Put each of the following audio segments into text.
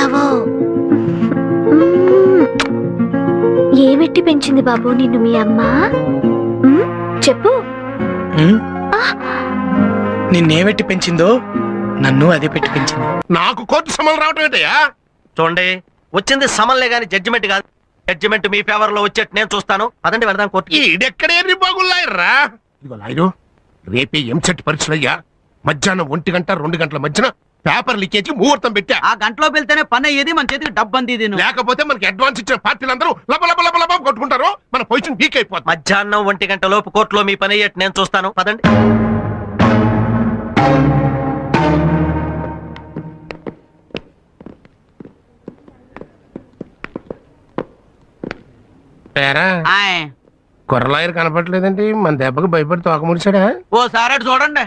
పెంచావో? ఏమెట్టి పెంచింది బాబు నిన్ను మీ అమ్మ? చెప్పు. నిన్నేమెట్టి పెంచిందో నన్ను అదే పెట్టి పెంచింది. నాకు కోర్టు సమలు రావటం ఏంటయ్యా? చూడండి, వచ్చింది సమన్లే గాని జడ్జిమెంట్ కాదు. జడ్జిమెంట్ మీ ఫేవర్ లో వచ్చేట్టు నేను చూస్తాను. అదండి వెళదాం కోర్టు. ఈడెక్కడే బాగున్నాయర్రా. ఇదిగో లాయరు, రేపే ఎంసెట్ పరీక్షలయ్యా. మధ్యాహ్నం 1 గంట 2 గంటల మధ్యన పేపర్ లీకేజ్ ముహూర్తం పెట్టా. ఆ గంటలో వెళ్తేనే పని అయ్యేది, మన చేతికి డబ్బు అంది. లేకపోతే మనకి అడ్వాన్స్ ఇచ్చిన పార్టీలందరూ లబ లబ లబ లబ కొట్టుకుంటారు. మన పొజిషన్ వీక్ అయిపోతుంది. మధ్యాహ్నం 1 గంట లోపు కోర్టులో మీ పని అయ్యేట్టు నేను చూస్తాను. పదండి. కుర్రలాయర్ కనపడలేదండి. మన దెబ్బకి భయపడి తోక ముడిచాడా? ఓసారి అటు చూడండి.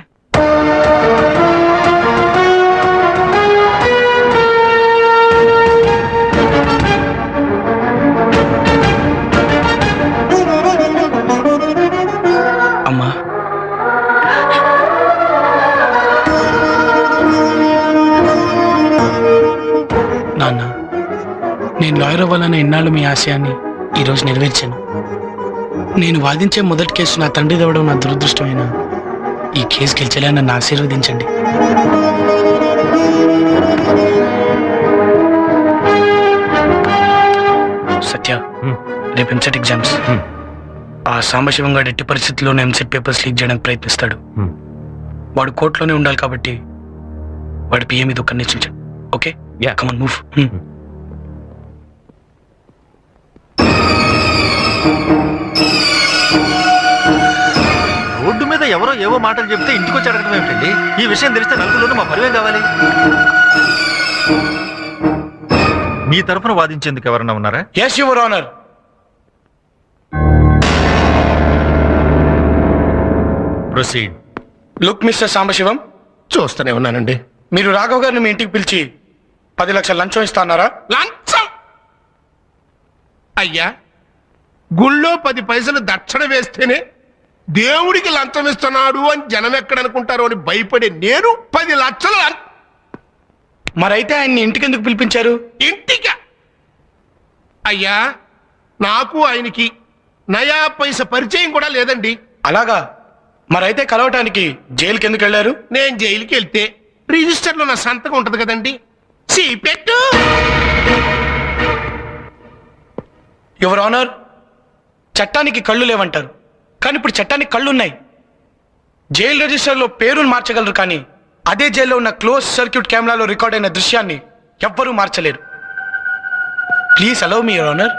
అమ్మా, నాన్న, నేను లాయర్ అవ్వాలనే ఇన్నాళ్ళు మీ ఆశయాన్ని ఈరోజు నెరవేర్చాను. నేను వాదించే మొదటి కేసు నా తండ్రి దవ్వడం నా దురదృష్టమైన ఈ కేసు గెలిచేలా నన్ను ఆశీర్వదించండి. సత్య, రేపు ఎంసెట్ ఎగ్జామ్స్. ఆ సాంబశివం గారు ఎట్టి పరిస్థితుల్లోనే ఎంసెట్ పేపర్స్ లీక్ చేయడానికి ప్రయత్నిస్తాడు. వాడు కోర్టులోనే ఉండాలి కాబట్టి వాడి పిఏ మీద ఒక నిశ్చయించాడు. Okay, come on move. Road మీద ఎవరో ఏవో మాటలు చెప్తే ఇంటికి వచ్చి అడగడం ఏమిటండి? ఈ విషయం తెలిస్తే నలుగురిలోనూ మా పరివేం కావాలి. మీ తరఫున వాదించేందుకు ఎవరన్నా ఉన్నారా? yes your honor. Proceed. Look mister Sambasivam, చూస్తూనే ఉన్నానండి. మీరు రాఘవ్ గారిని మీ ఇంటికి పిలిచి 10 లక్షల లంచం ఇస్తాన్నారా? లంచం? అయ్యా, గుళ్ళో 10 పైసలు దక్షిణ వేస్తేనే దేవుడికి లంచం ఇస్తున్నాడు అని జనం ఎక్కడనుకుంటారో అని భయపడే నేను 10 లక్షలు మరైతే ఆయన్ని ఇంటికి ఎందుకు పిలిపించారు? ఇంటికి? అయ్యా, నాకు ఆయనకి నయా పైస పరిచయం కూడా లేదండి. అలాగా? మరైతే కలవటానికి జైలుకి ఎందుకు వెళ్ళారు? నేను జైలుకి వెళ్తే రిజిస్టర్లో నా సంతకం ఉంటది కదండి. పెట్టు. యువర్ ఆనర్, చట్టానికి కళ్ళు లేవంటారు, కానీ ఇప్పుడు చట్టానికి కళ్ళున్నాయి. జైలు రిజిస్టర్లో పేరును మార్చగలరు, కానీ అదే జైల్లో ఉన్న క్లోజ్ సర్క్యూట్ కెమెరాలో రికార్డ్ అయిన దృశ్యాన్ని ఎవ్వరూ మార్చలేరు. Please allow me your honour.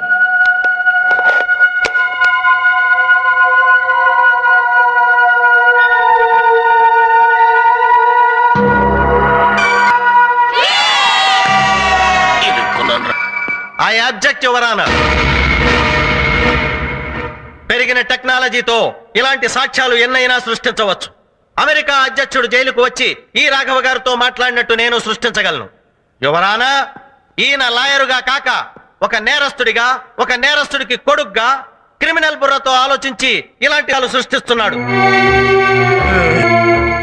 I object your honour. పెరిగిన టెక్నాలజీతో ఇలాంటి సాక్ష్యాలు ఎన్నైనా సృష్టించవచ్చు. అమెరికా అధ్యక్షుడు జైలుకు వచ్చి ఈ రాఘవ గారితో మాట్లాడినట్టు నేను సృష్టించగలను. యువర్ ఆనర్, ఈయన లాయరుగా కాక ఒక నేరస్తుడిగా, ఒక నేరస్తుడికి కొడుగ్గా క్రిమినల్ బుర్రతో ఆలోచించి ఇలాంటి వాళ్ళు సృష్టిస్తున్నాడు.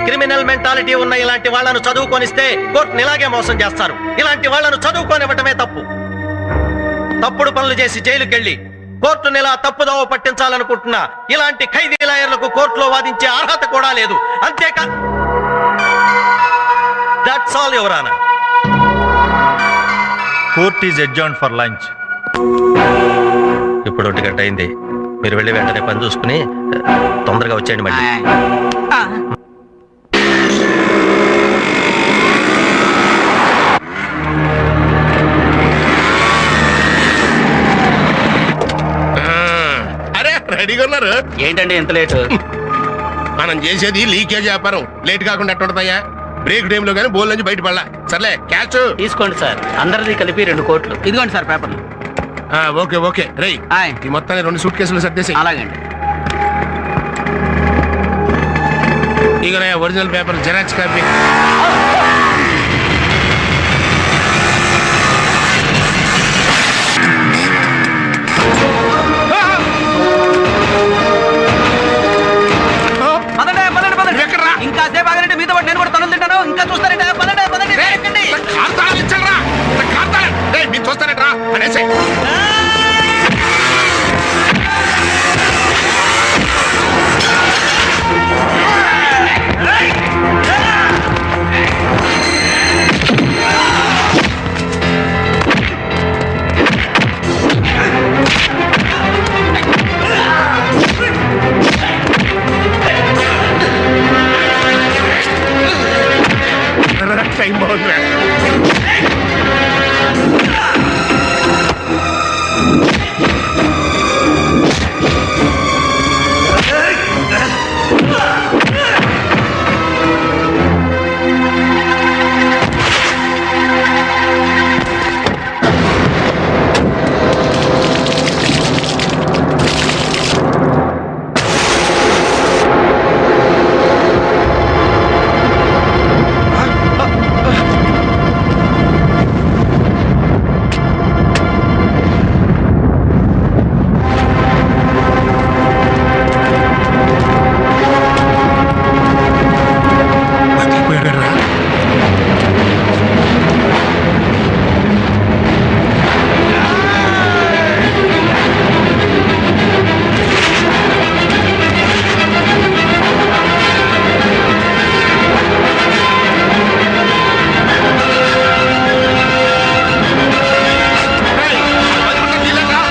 క్రిమినల్ మెంటాలిటీ ఉన్న ఇలాంటి వాళ్లను చదువుకొనిస్తే కోర్టుని ఇలాగే మోసం చేస్తారు. ఇలాంటి వాళ్లను చదువుకోనివ్వటమే తప్పు. తప్పుడు పనులు చేసి జైలుకెళ్లి కోర్టుని ఇలా తప్పుదోవ పట్టించాలనుకుంటున్నా ఇలాంటి ఖైదీ లాయర్లకు కోర్టులో వాదించే అర్హత కూడా లేదు. అంతేకా, that's all your honour. Court is adjourned for lunch. ఇప్పుడు 1 గంట అయింది. మీరు వెళ్ళి వెంటనే పని చూసుకుని తొందరగా వచ్చేయండి. మళ్ళీ రెడీగా ఉన్నారు? ఏంటండి ఎంత లేట్? మనం చేసేది లీకేజ్ వ్యాపారం. లేట్ కాకుండా ఎట్టుంటదయ్యా? బ్రేక్ టైంలో కానీ బోల్ నుంచి బయట పడలా. సర్లే, క్యాష్ తీసుకోండి సార్. అందరిది కలిపి 2 కోట్లు. ఇదిగోండి సార్ పేపర్లు. Okay okay. రై, ఈ మొత్తాన్ని 2 సూట్ కేసులు సర్దేసి. అలాగండి. ఇక ఒరిజినల్ పేపర్ జెరాక్స్ కాపీ. ఇంకా సేపు ఆగండి. మీతో పాటు నేను కూడా తనులు తింటాను. ఇంకా చూస్తారంటే పదండి. కార్తాళాలు ఇచ్చారా? కార్తాళాలు వేసేయ్. టైం బాగుందిరా. బతికిపోయాడురా. రేయ్, బతుకుంటే నీళ్ళరా?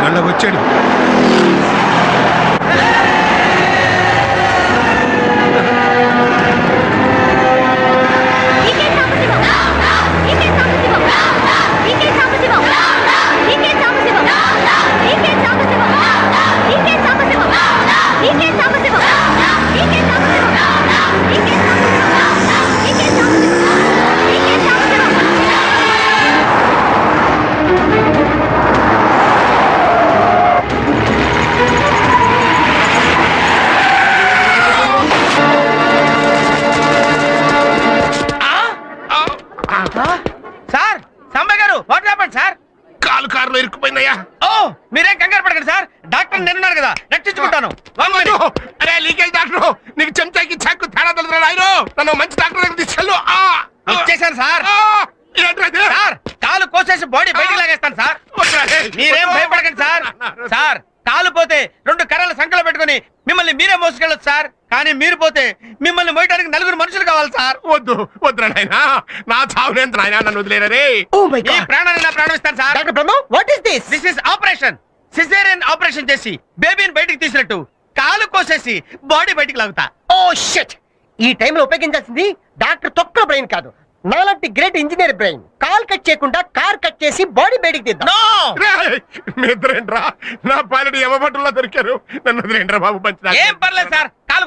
గండకు వచ్చాడు. సార్ సంబయ్ గారు వాట్ హ్యాపెండ్ సార్? కారులో ఇరుక్కుపోయిందయ్యా. ఓ మీరేం కంగారు పడకండి సార్, డాక్టర్ నేనున్నాను కదా, రక్షించుకుంటాను. One minute. అరే లీకేజ్ డాక్టర్, నీకు చెంచాకి చాకు తేడా తెలుసు ఆయన. నన్ను మంచి డాక్టర్ దగ్గర తీసుకెళ్ళు. వచ్చేసాను సార్. ఏంట్రా ఇది? సార్ కాలు కోసేసి బాడీ బయటికి లాగేస్తాను సార్. వద్దురా, రే. మీరేం భయపడకండి సార్. సార్ కాలు పోతే 2 కర్రలు సంకలో పెట్టుకుని మిమ్మల్ని మీరే మోసుకెళ్ళొచ్చు సార్. కానీ మీరు పోతే మిమ్మల్ని మోయడానికి 4 మనుషులు కావాలి సార్. వద్దు వద్దురా నాయన, నా చావునేంత నాయన, నన్ను వదిలేరా రే. ఈ ప్రాణాన్ని నా ప్రాణం ఇస్తాను sir. Doctor Brahma, what is this? This is operation. Caesarean operation చేసి బేబీని బయటికి తీసినట్టు కాలు కోసేసి బాడీ బయటికి లాగుతా. Oh shit! ఈ టైంలో ఉపయోగించాల్సింది డాక్టర్ తొక్క బ్రెయిన్ కాదు, నాలాంటి great engineer brain. Call cut చేయకుండా కార్ కట్ చేసి బాడీ బయటికి తీద్దాం. నో రేయ్, మీ ఇద్దరేంట్రా నా పాలెడు యమభటుల్లో దొరికారు. నన్ను వదిలేంట్రా బాబు, మంచి ఏం పర్లేదు సార్. కాలు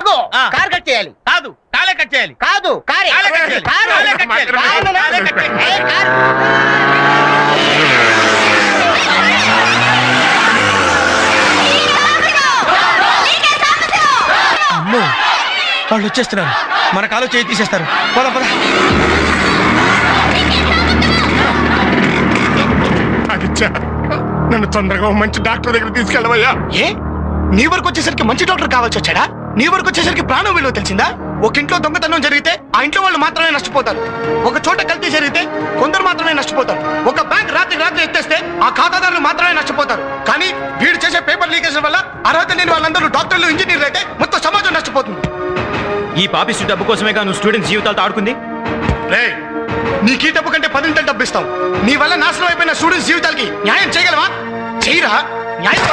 కార్ కట్ చేయాలి. కాదు కాలే కట్ చేయాలి. కాదు కారే. కాలే కట్ చేయాలి. కారు. కాలే కట్ చేయాలి. కారు. కాలే కట్ చేయాలి. ఏ, కారు. అమ్మో, వాళ్ళు వచ్చేస్తున్నారు. మన కాలు చేయి తీసేస్తారు. పద పద. అదిచ్చా, నన్ను తొందరగా ఓ మంచి డాక్టర్ దగ్గర తీసుకెళ్ళవయ్యా. ఏ నీ వరకు వచ్చేసరికి మంచి డాక్టర్ కావాల్సి వచ్చాడా? నీ వరకు వచ్చేసరికి ప్రాణం విలువ తెలిసిందా? ఒక ఇంట్లో దొంగతనం జరిగితే ఆ ఇంట్లో వాళ్ళు మాత్రమే నష్టపోతారు. ఒక చోట కల్తీ జరిగితే కొందరు మాత్రమే నష్టపోతారు. ఒక బ్యాంక్ రాత్రి ఎత్తేస్తే ఆ ఖాతాదారులు మాత్రమే నష్టపోతారు. కానీ వీడు చేసే పేపర్ లీకేజ్ వల్ల అర్హత లేని వాళ్ళందరూ డాక్టర్లు, ఇంజనీర్లు అయితే మొత్తం సమాజం నష్టపోతుంది. ఈ పాపిస్టు డబ్బు కోసమేగా నువ్వు స్టూడెంట్స్ జీవితాలతో ఆడుకుంది. రే, నీకు ఈ డబ్బు కంటే 10 డబ్బు ఇస్తాం. నీ వల్ల నాశనం అయిపోయిన స్టూడెంట్స్ జీవితాలకి న్యాయం చేయగలవా? చేయరా? న్యాయం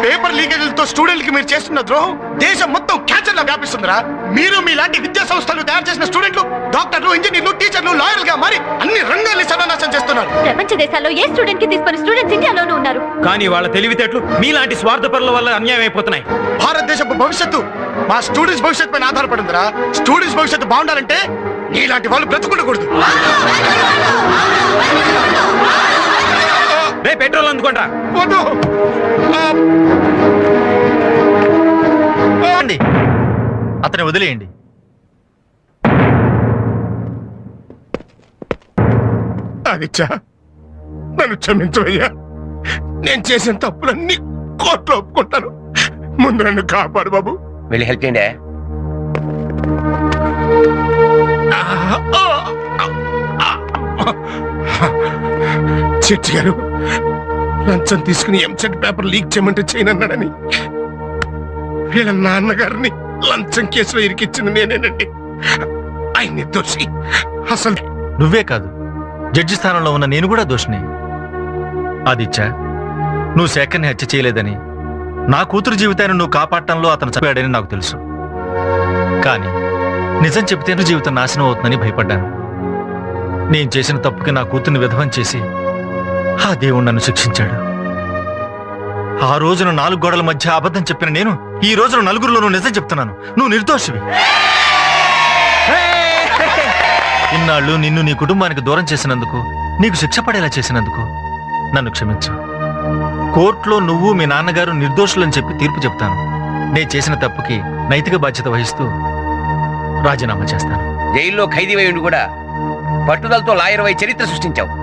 పేపర్ లీకేజీలతో స్టూడెంట్కి మీరు చేస్తున్న ద్రోహం దేశం మొత్తం క్యాన్సర్ లా వ్యాపిస్తుందిరా. మీరు మీలాంటి విద్యా సంస్థలు తయారు చేసిన స్టూడెంట్లు డాక్టర్లు, ఇంజనీర్లు, టీచర్లు, లాయర్లుగా మరి అన్ని రంగాల్ని సర్వనాశనం చేస్తున్నారు. ప్రపంచ దేశాల్లో ఏ స్టూడెంట్ కి తీసుకుని స్టూడెంట్స్ ఇండియాలోనూ ఉన్నారు. కానీ వాళ్ళ తెలివితేటలు మీలాంటి స్వార్థపరుల వల్ల అన్యాయం అయిపోతున్నాయి. భారతదేశపు భవిష్యత్తు మా స్టూడెంట్స్ భవిష్యత్తు పైన ఆధారపడిందిరా. స్టూడెంట్స్ భవిష్యత్తు బాగుండాలంటే నీలాంటి వాళ్ళు బ్రతుకుండకూడదు. రే, పెట్రోల్ అందుకుంటా. వద్దు. అతన్ని వదిలేయండి. ఆదిత్య, నన్ను క్షమించవయ్యా. నేను చేసిన తప్పులన్నీ కోర్టులో ఒప్పుకుంటాను. ముందు నన్ను కాపాడు బాబు. వెళ్ళి హెల్ప్ చేయండి. చెట్టి గారు లంచం తీసుకుని ఎంసెట్ పేపర్ లీక్ చేయమంటే చేయనన్నాడని వీళ్ళ నాన్నగారిని లంచం కేసులో ఇరికిచ్చింది నేనేనండి. ఆయన నిర్దోషి. అసలు నువ్వే కాదు, జడ్జి స్థానంలో ఉన్న నేను కూడా దోషిని. ఆదిత్య, నువ్వు శేఖర్ని హత్య చేయలేదని, నా కూతురు జీవితాన్ని నువ్వు కాపాడటంలో అతను చంపాడని నాకు తెలుసు. కానీ నిజం చెబితే జీవితం నాశనం అవుతుందని భయపడ్డాను. నేను చేసిన తప్పుకి నా కూతుర్ని విధవం చేసి ఆ దేవుడు నన్ను శిక్షించాడు. ఆ రోజున 4 గోడల మధ్య అబద్ధం చెప్పిన నేను ఈ రోజున నలుగురిలోనూ నిజం చెప్తున్నాను. నువ్వు నిర్దోషివి. ఇన్నాళ్ళు నిన్ను నీ కుటుంబానికి దూరం చేసినందుకు, నీకు శిక్ష పడేలా చేసినందుకు నన్ను క్షమించు. కోర్టులో నువ్వు మీ నాన్నగారు నిర్దోషులని చెప్పి తీర్పు చెప్తాను. నేను చేసిన తప్పుకి నైతిక బాధ్యత వహిస్తూ రాజీనామా చేస్తాను. జైల్లో ఖైదీవై ఉండి కూడా పట్టుదలతో లాయర్ వై చరిత్ర సృష్టించావు.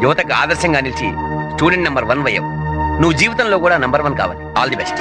యువతకు ఆదర్శంగా నిలిచి స్టూడెంట్ నెంబర్ 1 అయ్యావు. నువ్వు జీవితంలో కూడా నెంబర్ 1 కావాలి. All the best.